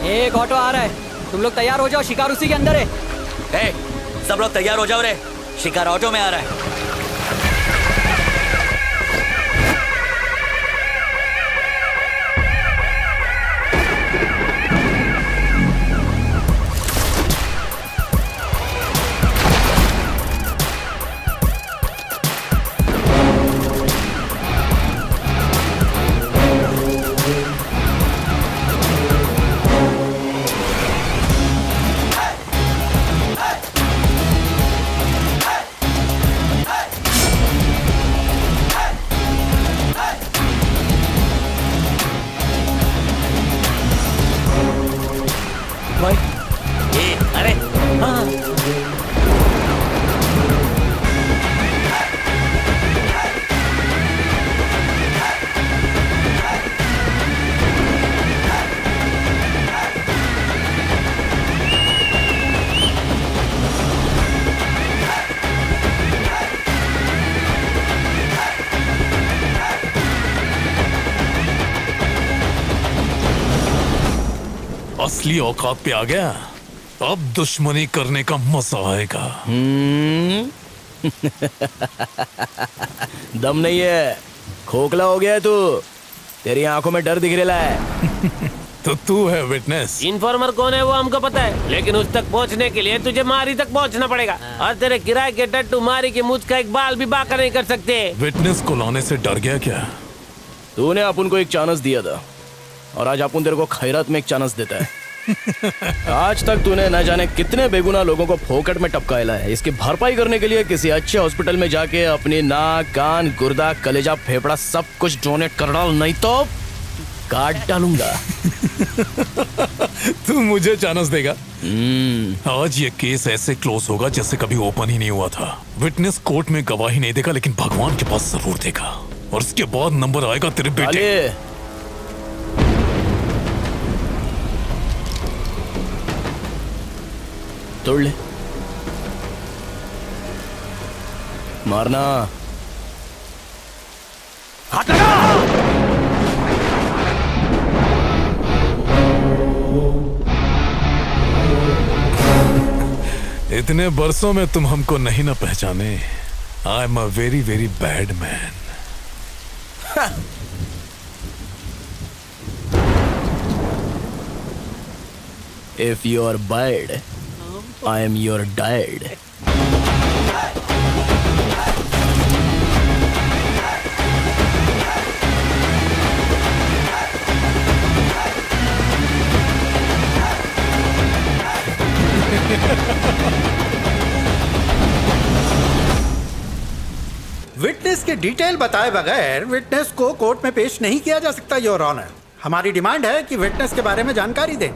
एक ऑटो आ रहा है, तुम लोग तैयार हो जाओ, शिकार उसी के अंदर है। ए, सब लोग तैयार हो जाओ रे, शिकार ऑटो में आ रहा है। अरे हाँ। असली औकात पे आ गया, अब दुश्मनी करने का मजा आएगा। दम नहीं है, खोखला हो गया है तू, तेरी आंखों में डर दिख रहा है। तो तू है विटनेस। इन्फॉर्मर कौन है वो हमको पता है, लेकिन उस तक पहुंचने के लिए तुझे मारी तक पहुंचना पड़ेगा, और तेरे किराए के टट्टू मारी की मुझ का एक बाल भी बाका नहीं कर सकते। विटनेस को लाने से डर गया क्या? तूने अपन को एक चांस दिया था, और आज अपन तेरे को खैरात में एक चांस देता है। आज तक तूने न जाने कितने बेगुनाह लोगों को फोकट में टपकाया है। इसकी भरपाई करने के लिए किसी अच्छे हॉस्पिटल में जाके अपनी नाक, कान, गुर्दा, कलेजा, फेफड़ा सब कुछ डोनेट कर डाल, नहीं तो काट डालूंगा। तू मुझे चांस देगा? आज ये केस ऐसे क्लोज होगा जैसे कभी ओपन ही नहीं हुआ था। विटनेस कोर्ट में गवाही नहीं देगा, लेकिन भगवान के पास जरूर देगा, और उसके बाद नंबर आएगा तेरे बेटे। तोड़ ले, मारना। हाथ लगा। इतने बरसों में तुम हमको नहीं ना पहचाने। I am a very very bad man. If you are bad, I am your dad. Witness के डिटेल बताए बगैर विटनेस को कोर्ट में पेश नहीं किया जा सकता योर ऑनर। हमारी डिमांड है कि विटनेस के बारे में जानकारी दें।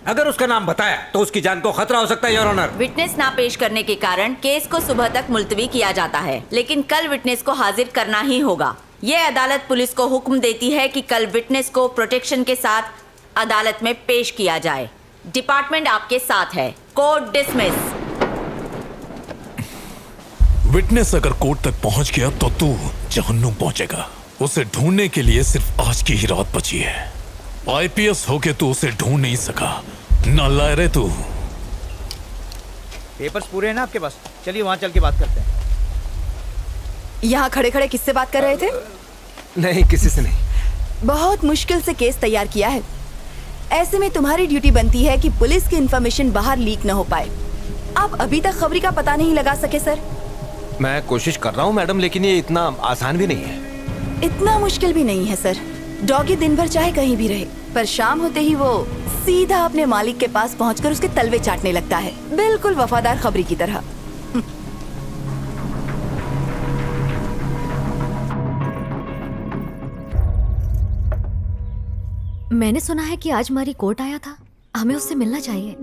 अगर उसका नाम बताया तो उसकी जान को खतरा हो सकता है योर ऑनर। विटनेस ना पेश करने के कारण केस को सुबह तक मुलतवी किया जाता है, लेकिन कल विटनेस को हाजिर करना ही होगा। ये अदालत पुलिस को हुक्म देती है कि कल विटनेस को प्रोटेक्शन के साथ अदालत में पेश किया जाए। डिपार्टमेंट आपके साथ है। Court dismiss. विटनेस अगर कोर्ट तक पहुंच गया तो तू जहन्नुम पहुंचेगा। उसे ढूंढने के लिए सिर्फ आज की ही रात बची है। आईपीएस होके तू उसे ढूंढ नहीं सका, नालायक तू। पेपर्स पूरे हैं ना आपके पास? चलिए वहाँ चल के बात करते हैं। यहाँ खड़े खड़े किससे बात कर रहे थे? नहीं, किसी से नहीं। बहुत मुश्किल से केस तैयार किया है। ऐसे में तुम्हारी ड्यूटी बनती है कि पुलिस की इंफॉर्मेशन बाहर लीक न हो पाए। आप अभी तक खबरी का पता नहीं लगा सके सर? मैं कोशिश कर रहा हूँ मैडम, लेकिन ये इतना आसान भी नहीं है। इतना मुश्किल भी नहीं है सर। डॉगी दिन भर चाहे कहीं भी रहे, पर शाम होते ही वो सीधा अपने मालिक के पास पहुंचकर उसके तलवे चाटने लगता है, बिल्कुल वफादार खबरी की तरह। मैंने सुना है कि आज हमारी कोर्ट आया था, हमें उससे मिलना चाहिए।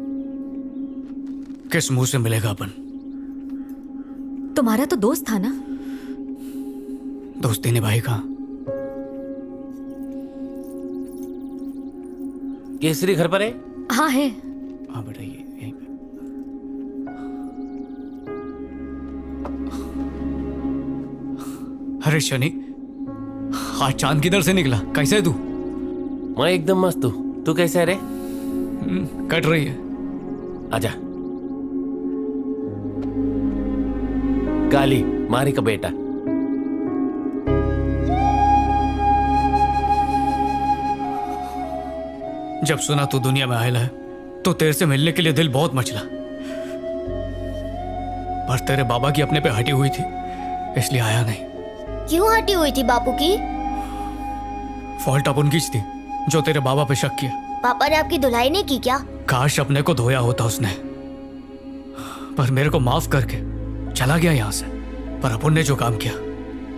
किस मुंह से मिलेगा अपन? तुम्हारा तो दोस्त था ना? दोस्ती निभाएगा। केसरी घर पर है? हाँ है। हाँ बेटा, ये यहीं पे। अरे शनि, आज चांद किधर से निकला? कैसे है तू? मैं एकदम मस्त हूँ। तू कैसे है रे? कट रही है। आजा। काली मारी का बेटा। जब सुना तू दुनिया में आयल है तो तेरे से मिलने के लिए दिल बहुत मचला, पर तेरे बाबा की अपने पे हटी हुई थी इसलिए आया नहीं। क्यों हटी हुई थी बापू की? फॉल्ट अपन की थी जो तेरे बाबा पे शक किया। पापा ने आपकी धुलाई नहीं की क्या? काश अपने को धोया होता उसने, पर मेरे को माफ करके चला गया यहां से। पर अपन ने जो काम किया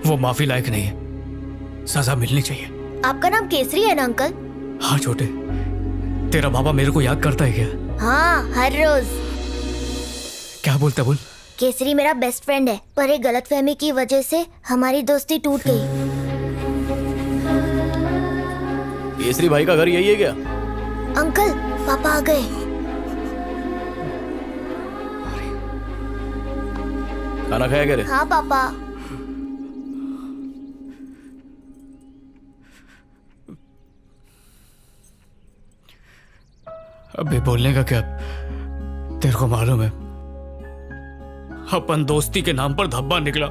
वो माफी लायक नहीं है, सजा मिलनी चाहिए। आपका नाम केसरी है ना अंकल? हाँ छोटे, तेरा बाबा मेरे को याद करता है क्या? हाँ, हर रोज। क्या बोलता बोल? केसरी मेरा बेस्ट फ्रेंड है, पर एक गलतफहमी की वजह से हमारी दोस्ती टूट गई। केसरी भाई का घर यही है क्या? अंकल, पापा आ गए। खाना खाया क्या रे? हाँ पापा। अबे बोलने का क्या, तेरे को मालूम है अपन दोस्ती के नाम पर धब्बा निकला।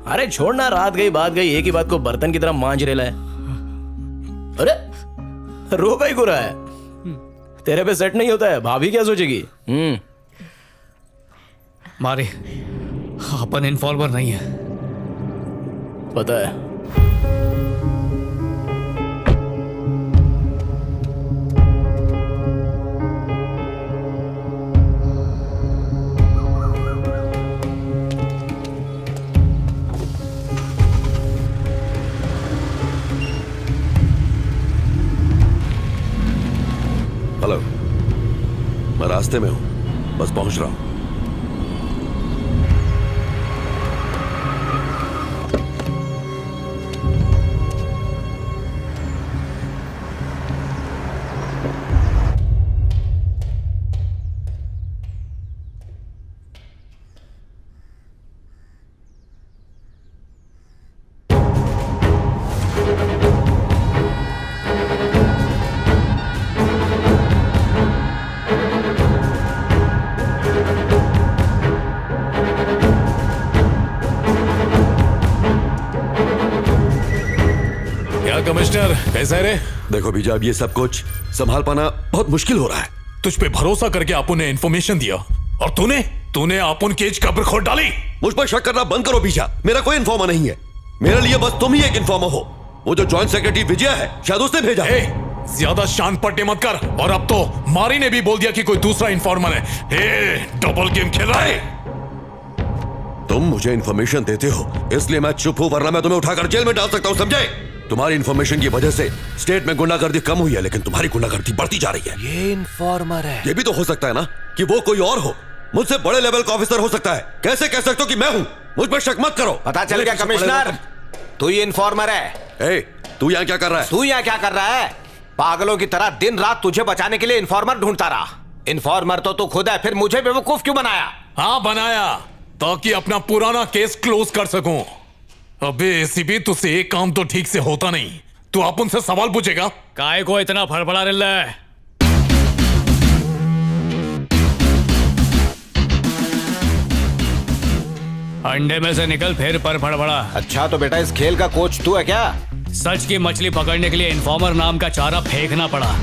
अरे छोड़ना, रात गई बात गई, एक ही बात को बर्तन की तरह मांज रेला है। अरे रोका ही रहा है, तेरे पे सेट नहीं होता है, भाभी क्या सोचेगी? मारे अपन इन्फॉर्मर नहीं है, पता है। हेलो, मैं रास्ते में हूं, बस पहुंच रहा हूं। कमिश्नर कैसा है रे? देखो बीजा, अब ये सब कुछ संभाल पाना बहुत मुश्किल हो रहा है। तुझ पे भरोसा करके आपू ने इन्फॉर्मेशन दिया और तूने आपन केज कब्र खोद डाली। मुझ पर शक करना बंद करो बीजा, मेरा कोई इन्फॉर्मर नहीं है। मेरे लिए बस तुम ही एक इन्फॉर्मर हो। वो जो जॉइंट सेक्रेटरी विजय है, शायद उसने भेजा। ज्यादा शान पट्टे मत कर। और अब तो मारी ने भी बोल दिया कि कोई दूसरा इन्फॉर्मर है। डबल गेम खेल रहा है। तुम मुझे इन्फॉर्मेशन देते हो इसलिए मैं चुप हूं, वरना मैं तुम्हें उठाकर जेल में डाल सकता हूं, समझे? तुम्हारी इन्फॉर्मेशन की वजह से स्टेट में गुंडागर्दी कम हुई है, लेकिन तुम्हारी गुंडागर्दी बढ़ती जा रही है। ये इन्फॉर्मर है। ये भी तो हो सकता है ना कि वो कोई और हो, मुझसे बड़े लेवल का ऑफिसर हो सकता है। कैसे कह सकते हो कि मैं हूं? मुझ पर शक मत करो। पता चल गया कमिश्नर, तू ही इन्फॉर्मर है। तू यहाँ क्या कर रहा है? तू यहाँ क्या कर रहा है? पागलों की तरह दिन रात तुझे बचाने के लिए इन्फॉर्मर ढूंढता रहा। इन्फॉर्मर तो तू खुद है, फिर मुझे बेवकूफ क्यों बनाया? हाँ बनाया, ताकि अपना पुराना केस क्लोज कर सकूं। अबे एसीपी, तुझसे एक काम तो ठीक से होता नहीं। तू आप उनसे सवाल पूछेगा? काय को इतना फड़फड़ा रहा है? अंडे में से निकल फिर पर फड़फड़ा। अच्छा तो बेटा इस खेल का कोच तू है क्या? सच की मछली पकड़ने के लिए इन्फॉर्मर नाम का चारा फेंकना पड़ा।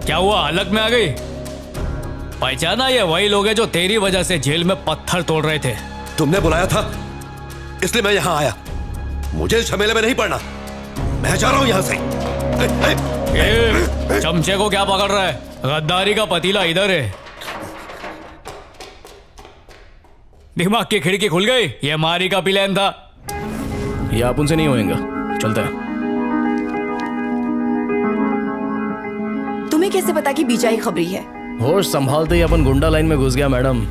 क्या हुआ, हलक में आ गई? पहचाना? ये वही लोग हैं जो तेरी वजह से जेल में पत्थर तोड़ रहे थे। तुमने बुलाया था इसलिए मैं यहाँ आया। मुझे इस झमेले में नहीं पड़ना, मैं जा रहा हूँ यहाँ से। चमचे को क्या पकड़ रहा है? गद्दारी का पतीला इधर है। दिमाग की खिड़की खुल गई। ये मारी का प्लान था। ये आप उनसे नहीं होएगा, चलता है। तुम्हें कैसे पता कि बीजा ही खबरी है? होश संभालते ही अपन गुंडा लाइन में घुस गया मैडम।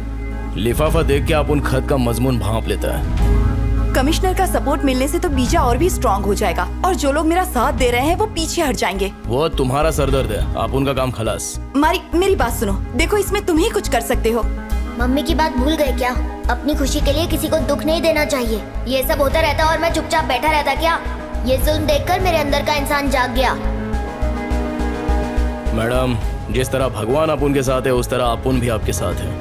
लिफाफा देख के अपन खत का मजमून भांप लेता है। कमिश्नर का सपोर्ट मिलने से तो बीजा और भी स्ट्रांग हो जाएगा और जो लोग मेरा साथ दे रहे हैं वो पीछे हट जाएंगे। वो तुम्हारा सरदर्द है, आप उनका काम खलास। मारी मेरी बात सुनो, देखो इसमें तुम ही कुछ कर सकते हो। मम्मी की बात भूल गए क्या? अपनी खुशी के लिए किसी को दुख नहीं देना चाहिए। ये सब होता रहता और मैं चुपचाप बैठा रहता क्या? ये जुल्म देखकर मेरे अंदर का इंसान जाग गया। मैडम, जिस तरह भगवान अपुन के साथ है उस तरह अपुन भी आपके साथ है।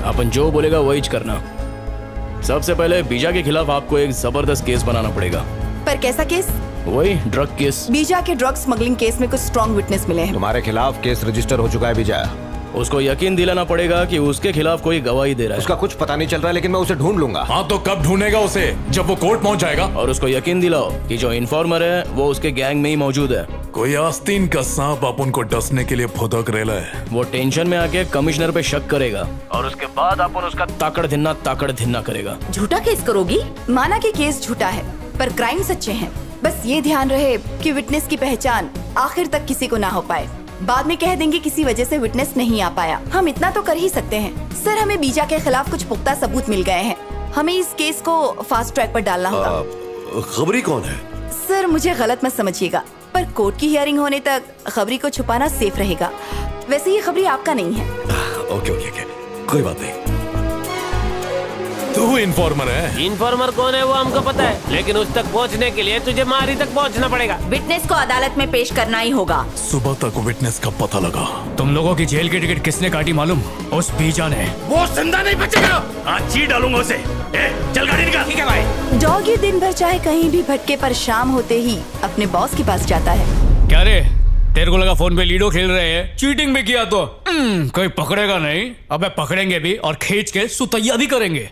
अपन जो बोलेगा वही करना। सबसे पहले बीजा के खिलाफ आपको एक जबरदस्त केस बनाना पड़ेगा। पर कैसा केस? वही ड्रग केस। बीजा के ड्रग स्मगलिंग केस में कुछ स्ट्रॉन्ग विटनेस मिले हैं। तुम्हारे खिलाफ केस रजिस्टर हो चुका है बीजा। उसको यकीन दिलाना पड़ेगा कि उसके खिलाफ कोई गवाही दे रहा है। उसका कुछ पता नहीं चल रहा है, लेकिन मैं उसे ढूंढ लूंगा। हाँ तो कब ढूंढेगा उसे? जब वो कोर्ट पहुंच जाएगा। और उसको यकीन दिलाओ कि जो इन्फॉर्मर है वो उसके गैंग में ही मौजूद है। कोई आस्तीन का सांप अपन को डसने के लिए फुदक रेला है। वो टेंशन में आके कमिश्नर पे शक करेगा और उसके बाद अपन उसका ताकड़ धिन्ना करेगा। झूठा केस करोगी? माना कि केस झूठा है पर क्राइम सच्चे हैं। बस ये ध्यान रहे कि विटनेस की पहचान आखिर तक किसी को ना हो पाए। बाद में कह देंगे किसी वजह से विटनेस नहीं आ पाया। हम इतना तो कर ही सकते हैं। सर, हमें बीजा के खिलाफ कुछ पुख्ता सबूत मिल गए हैं। हमें इस केस को फास्ट ट्रैक पर डालना होगा। खबरी कौन है? सर, मुझे गलत मत समझिएगा, पर कोर्ट की हियरिंग होने तक खबरी को छुपाना सेफ रहेगा। वैसे ये खबरी आपका नहीं है। ओके ओके ओके, कोई बात नहीं। तू इन्फॉर्मर है। इन्फॉर्मर कौन है वो हमको पता है, लेकिन उस तक पहुंचने के लिए तुझे मारी तक पहुंचना पड़ेगा। विटनेस को अदालत में पेश करना ही होगा। सुबह तक विटनेस का पता लगा। तुम लोगों की जेल की टिकट किसने काटी मालूम? उस बीजा ने। वो जिंदा नहीं बचेगा। आज चीर डालूंगा उसे। चल गाड़ी निकाल। ठीक है भाई। डॉगी दिन भर चाहे कहीं भी भटके पर शाम होते ही अपने बॉस के पास जाता है। क्या रे, तेरे को लगा फोन पे लीडो खेल रहे हैं? चीटिंग भी किया तो कोई पकड़ेगा नहीं। अबे पकड़ेंगे भी और खींच के सुतैया भी करेंगे।